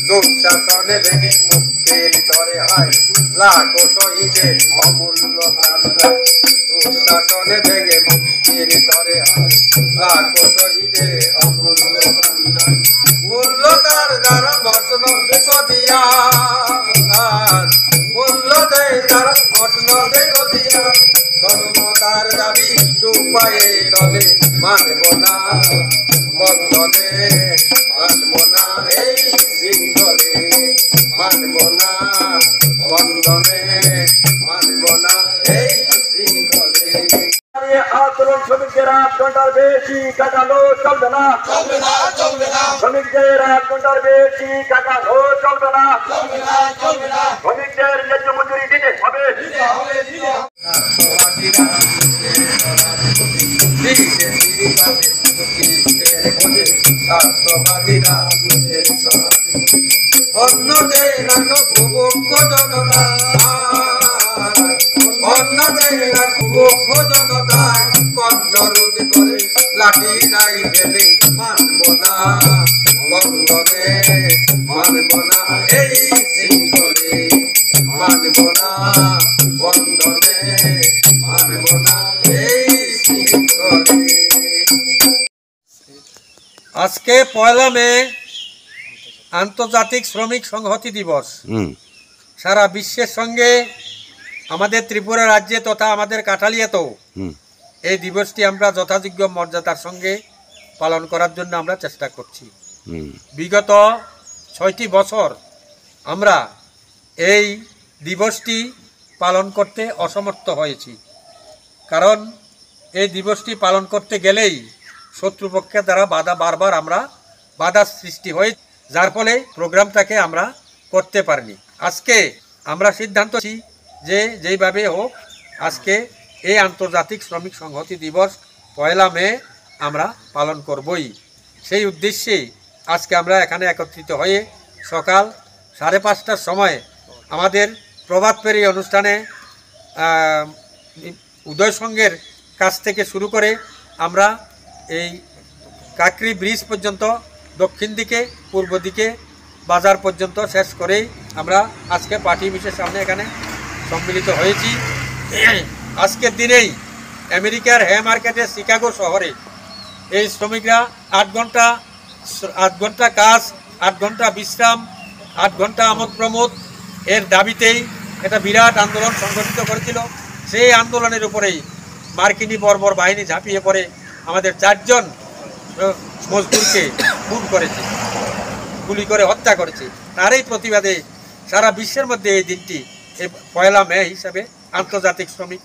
দুঃশাসনে ভেঙে মুক্তির তরে হয় লাখো শহীদের অমূল্য প্রাণ যায়। দুঃশাসনে ভেঙে মুক্তির তরে হয় লাখো শহীদের অমূল্য প্রাণ যায়। মূল্য তার যারা বচন দিয়া, মূল্য দেয় যারা বচন দিয়া, ধর্ম তার দাবি উপায়ে দলে মানব না বন্ধনে, মানব না এই শৃঙ্খলে, মানব না বন্ধনে, মানব না এই শৃঙ্খলে। আন্দোলন শ্রমিকদের 8 ঘন্টার বেশি কাটানো চলবে না, শ্রমিকদের 8 ঘন্টার বেশি কাটানো চলবে না, শ্রমিকদের ন্যায্য মজুরি দিতে হবে। অন্য দেয় না ভোগ্য জনতা, অন্য দেয় না ভোগ্য জনতা, কণ্ঠ রোধ করে লাঠি নাই গেলে মানব না বন্ধনে, মানব না এই শৃঙ্খলে, মানব না বন্ধনে, মানব না এই শৃঙ্খলে। আজকে 1 মে আন্তর্জাতিক শ্রমিক সংহতি দিবস। সারা বিশ্বের সঙ্গে আমাদের ত্রিপুরা রাজ্যে তথা আমাদের কাঠালিয়াতেও এই দিবসটি আমরা যথাযোগ্য মর্যাদার সঙ্গে পালন করার জন্য আমরা চেষ্টা করছি। বিগত 6টি বছর আমরা এই দিবসটি পালন করতে অসমর্থ হয়েছি, কারণ এই দিবসটি পালন করতে গেলেই শত্রুপক্ষের দ্বারা বারবার আমরা বাধার সৃষ্টি হয়ে, যার ফলে প্রোগ্রামটাকে আমরা করতে পারিনি। আজকে আমরা সিদ্ধান্ত নিয়েছি যে যেইভাবে হোক আজকে এই আন্তর্জাতিক শ্রমিক সংহতি দিবস 1 মে আমরা পালন করবই। সেই উদ্দেশ্যে আজকে আমরা এখানে একত্রিত হয়ে সকাল 5:30টার সময় আমাদের প্রভাত ফেরি অনুষ্ঠানে উদয় সংঘের কাছ থেকে শুরু করে আমরা এই কাকরি ব্রিজ পর্যন্ত দক্ষিণ দিকে পূর্ব দিকে বাজার পর্যন্ত শেষ করেই আমরা আজকে পার্টি অফিসের সামনে এখানে সম্মিলিত হয়েছি। আজকের দিনেই আমেরিকার হে মার্কেটের শিকাগো শহরে এই শ্রমিকরা 8 ঘন্টা কাজ, 8 ঘন্টা বিশ্রাম, 8 ঘন্টা আমোদ প্রমোদ এর দাবিতেই একটা বিরাট আন্দোলন সংগঠিত করেছিল। সেই আন্দোলনের উপরেই মার্কিনী বর্বর বাহিনী ঝাঁপিয়ে পড়ে আমাদের 4 জন মজদুরকে খুন করেছে, গুলি করে হত্যা করেছে। তারই প্রতিবাদে সারা বিশ্বের মধ্যে এই দিনটি 1 মে হিসাবে আন্তর্জাতিক শ্রমিক